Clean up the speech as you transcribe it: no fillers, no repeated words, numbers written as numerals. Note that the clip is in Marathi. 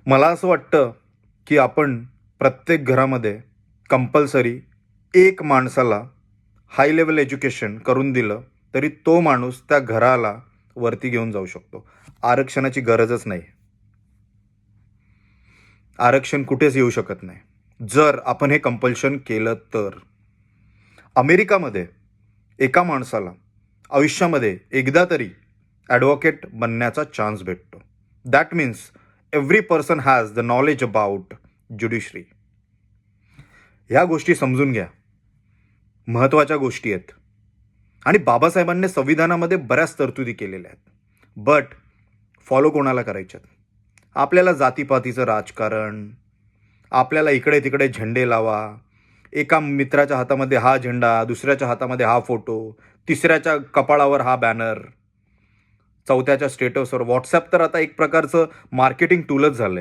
मला असं वाटतं की आपण प्रत्येक घरामध्ये कंपल्सरी एक माणसाला हाय लेवल एज्युकेशन करून दिलं तरी तो माणूस त्या घराला वरती घेऊन जाऊ शकतो. आरक्षणाची गरजच नाही. आरक्षण कुठेच येऊ शकत नाही जर आपण हे कंपल्शन केलं तर. अमेरिकामध्ये एका माणसाला आयुष्यामध्ये एकदा तरी ॲडव्होकेट बनण्याचा चान्स भेटतो. That means every person has the knowledge about judiciary. ह्या गोष्टी समजून घ्या, महत्त्वाच्या गोष्टी आहेत. आणि बाबासाहेबांनी संविधानामध्ये बऱ्याच तरतुदी केलेल्या आहेत, बट फॉलो कोणाला करायच्यात? आपल्याला जातीपातीचं राजकारण, आपल्याला इकडे तिकडे झेंडे लावा, एका मित्राच्या हातामध्ये हा झेंडा, दुसऱ्याच्या हातामध्ये हा फोटो, तिसऱ्याच्या कपाळावर हा बॅनर, चौथ्याच्या स्टेटसवर. व्हॉट्सॲप तर आता एक प्रकारचं मार्केटिंग टूलच झालं आहे.